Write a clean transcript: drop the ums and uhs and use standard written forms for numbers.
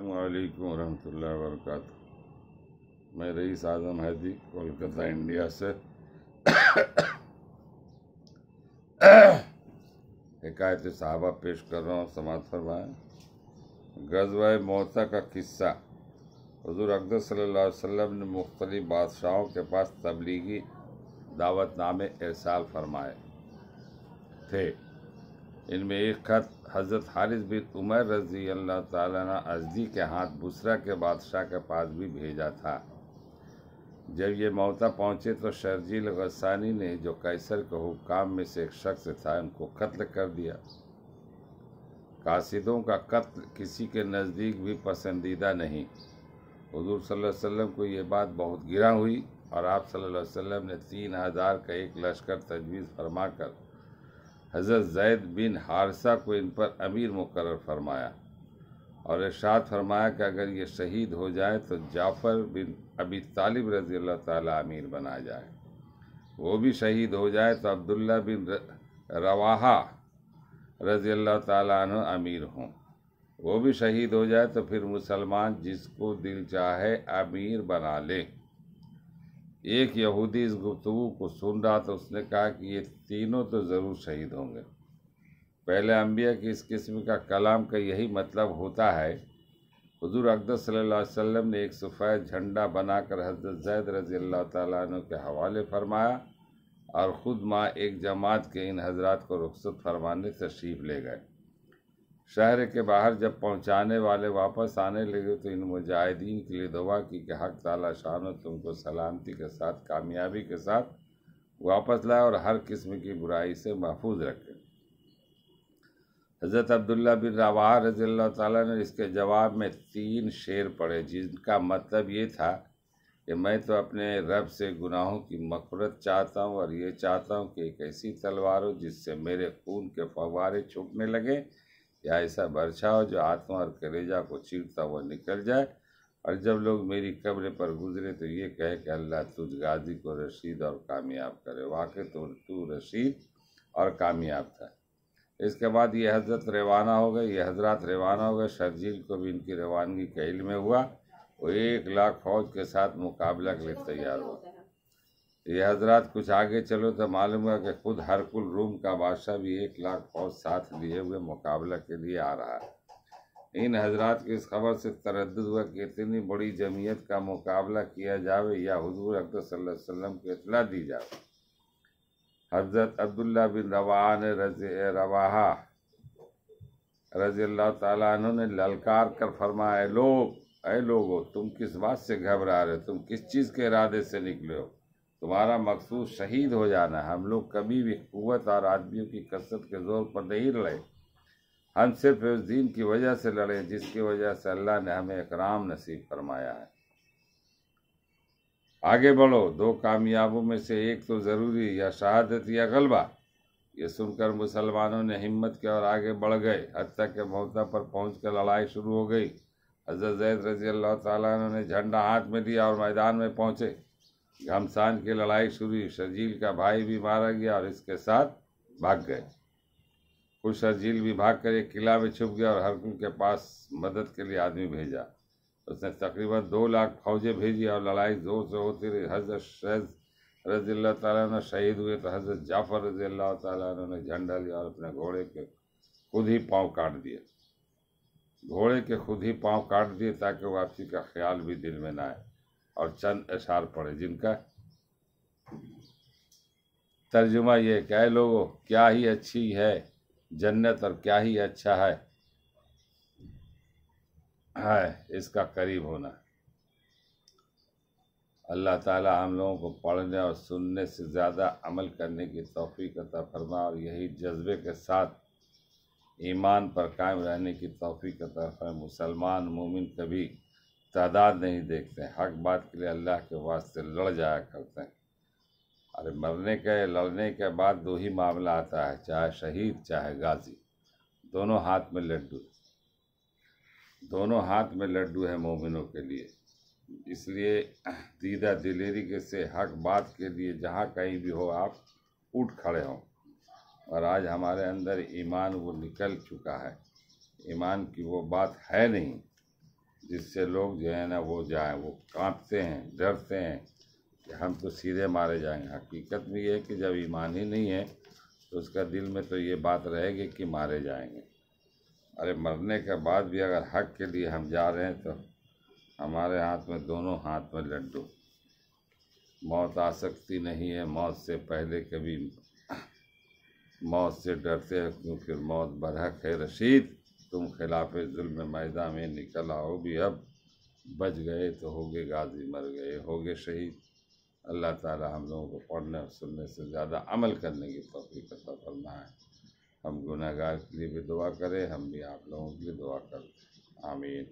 السلام علیکم ورحمۃ اللہ وبرکاتہ۔ میں رئیس اعظم حیدی کولکتہ انڈیا سے حکایت صحابہ پیش کر رہا ہوں، سماعت فرمائیں۔ غزوہ موتا کا قصہ۔ حضور اقدس صلی اللہ علیہ وسلم نے مختلف بادشاہوں کے پاس تبلیغی دعوت نامے ارسال فرمائے تھے۔ ان میں ایک خط حضرت حارث بن عمیر رضی اللہ تعالیٰ عنہ ازدی کے ہاتھ بصرہ کے بادشاہ کے پاس بھی بھیجا تھا۔ جب یہ موتا پہنچے تو شرجیل غسانی نے، جو قیصر کے حکام میں سے ایک شخص تھا، ان کو قتل کر دیا۔ قاصدوں کا قتل کسی کے نزدیک بھی پسندیدہ نہیں۔ حضور صلی اللہ علیہ وسلم کو یہ بات بہت گراں ہوئی اور آپ صلی اللہ علیہ وسلم نے 3000 کا ایک لشکر تجویز فرما کر حضرت زید بن حارثہ کو ان پر امیر مقرر فرمایا اور ارشاد فرمایا کہ اگر یہ شہید ہو جائے تو جعفر بن ابی طالب رضی اللہ تعالیٰ امیر بنا جائے، وہ بھی شہید ہو جائے تو عبداللہ بن رواحہ رضی اللہ تعالیٰ عنہ امیر ہوں، وہ بھی شہید ہو جائے تو پھر مسلمان جس کو دل چاہے امیر بنا لے۔ ایک یہودی اس گفتگو کو سن رہا تو اس نے کہا کہ یہ تینوں تو ضرور شہید ہوں گے۔ پہلے انبیاء کی اس قسم کا کلام کا یہی مطلب ہوتا ہے۔ حضور اقدس صلی اللہ علیہ وسلم نے ایک سفید جھنڈا بنا کر حضرت زید رضی اللہ تعالیٰ عنہ کے حوالے فرمایا اور خود ماں ایک جماعت کے ان حضرات کو رخصت فرمانے تشریف لے گئے۔ شہر کے باہر جب پہنچانے والے واپس آنے لگے تو ان مجاہدین کے لیے دعا کی کہ حق تعالیٰ شان تم کو سلامتی کے ساتھ، کامیابی کے ساتھ واپس لائے اور ہر قسم کی برائی سے محفوظ رکھے۔ حضرت عبداللہ بن رواحہ رضی اللہ تعالیٰ نے اس کے جواب میں 3 شعر پڑھے، جن کا مطلب یہ تھا کہ میں تو اپنے رب سے گناہوں کی مغفرت چاہتا ہوں اور یہ چاہتا ہوں کہ ایک ایسی تلوار ہو جس سے میرے خون کے فوارے چھوٹنے لگے، یا ایسا برچھا ہو جو آتما اور کلیجہ کو چیرتا ہوا نکل جائے، اور جب لوگ میری قبر پر گزرے تو یہ کہے کہ اللہ تجھ غازی کو رشید اور کامیاب کرے۔ واقع تو رشید اور کامیاب تھا۔ اس کے بعد یہ حضرت روانہ ہو گئے، یہ حضرات روانہ ہو گئے۔ شرجیل کو بھی ان کی روانگی کا علم ہوا، وہ 1,00,000 فوج کے ساتھ مقابلہ کے لیے تیار ہوا۔ یہ حضرات کچھ آگے چلو تو معلوم ہوا کہ خود ہرقل روم کا بادشاہ بھی 1,00,000 فوج ساتھ لیے ہوئے مقابلہ کے لیے آ رہا ہے۔ ان حضرات کی اس خبر سے تردد ہوا کہ اتنی بڑی جمعیت کا مقابلہ کیا جاوے یا حضور اقدس صلی اللہ علیہ وسلم کو اطلاع دی جائے۔ حضرت عبداللہ بن رواحہ رضی اللہ تعالیٰ عنہ نے للکار کر فرمایا، اے لوگو، تم کس بات سے گھبرا رہے، تم کس چیز کے ارادے سے نکلے ہو؟ تمہارا مقصود شہید ہو جانا ہے۔ ہم لوگ کبھی بھی قوت اور آدمیوں کی کثرت کے زور پر نہیں لڑے، ہم صرف اس دین کی وجہ سے لڑے جس کی وجہ سے اللہ نے ہمیں اکرام نصیب فرمایا ہے۔ آگے بڑھو، 2 کامیابوں میں سے ایک تو ضروری، یا شہادت یا غلبہ۔ یہ سن کر مسلمانوں نے ہمت کی اور آگے بڑھ گئے، حتیٰ کہ موتا پر پہنچ کر لڑائی شروع ہو گئی۔ حضرت زید رضی اللہ تعالیٰ عنہ نے جھنڈا ہاتھ میں لیا اور میدان میں پہنچے۔ گھمسان کی لڑائی شروع ہوئی، شرجیل کا بھائی بھی مارا گیا اور اس کے ساتھ بھاگ گئے۔ خود شرجیل بھی بھاگ کر ایک قلعہ میں چھپ گیا اور ہرقل کے پاس مدد کے لیے آدمی بھیجا۔ اس نے تقریباً 2,00,000 فوجیں بھیجی اور لڑائی زور سے ہوتی رہی۔ حضرت شیخ رضی اللہ تعالیٰ عنہ شہید ہوئے تو حضرت جعفر رضی اللہ تعالیٰ عنہ نے جھنڈا لیا اور اپنے گھوڑے کے خود ہی پاؤں کاٹ دیے۔ گھوڑے کے خود ہی پاؤں کاٹ دیے تاکہ واپسی کا خیال بھی دل میں نہ آئے، اور چند اشعار پڑھے جن کا ترجمہ یہ کہ اے لوگو، کیا ہی اچھی ہے جنت اور کیا ہی اچھا ہے اس کا قریب ہونا۔ اللہ تعالی ہم لوگوں کو پڑھنے اور سننے سے زیادہ عمل کرنے کی توفیق عطا فرما اور یہی جذبے کے ساتھ ایمان پر قائم رہنے کی توفیق عطا فرما۔ مسلمان مومن کبھی تعداد نہیں دیکھتے، حق بات کے لیے اللہ کے واسطے لڑ جایا کرتے ہیں۔ اور لڑنے کے بعد 2 ہی معاملہ آتا ہے، چاہے شہید چاہے غازی، دونوں ہاتھ میں لڈو ہے مومنوں کے لیے۔ اس لیے دیدہ دلیری سے حق بات کے لیے جہاں کہیں بھی ہو آپ اٹھ کھڑے ہوں۔ اور آج ہمارے اندر ایمان وہ نکل چکا ہے، ایمان کی وہ بات ہے نہیں جس سے لوگ جو ہے نا وہ جائیں، وہ کانپتے ہیں، ڈرتے ہیں کہ ہم تو سیدھے مارے جائیں گے۔ حقیقت میں یہ ہے کہ جب ایمان ہی نہیں ہے تو اس کا دل میں تو یہ بات رہے گی کہ مارے جائیں گے۔ ارے مرنے کے بعد بھی اگر حق کے لیے ہم جا رہے ہیں تو ہمارے ہاتھ میں دونوں ہاتھ میں لڈو۔ موت آ سکتی نہیں ہے، موت سے پہلے کبھی موت سے ڈرتے ہیں کیوں؟ پھر موت برحق ہے رشید، تم خلاف ظلم میدان میں نکل آؤ بھی اب، بچ گئے تو ہوگے غازی، مر گئے ہوگے شہید۔ اللہ تعالی ہم لوگوں کو پڑھنے اور سننے سے زیادہ عمل کرنے کی توفیق عطا فرمائے۔ ہم گناہگار کے لیے بھی دعا کریں، ہم بھی آپ لوگوں کے لیے دعا کریں، آمین۔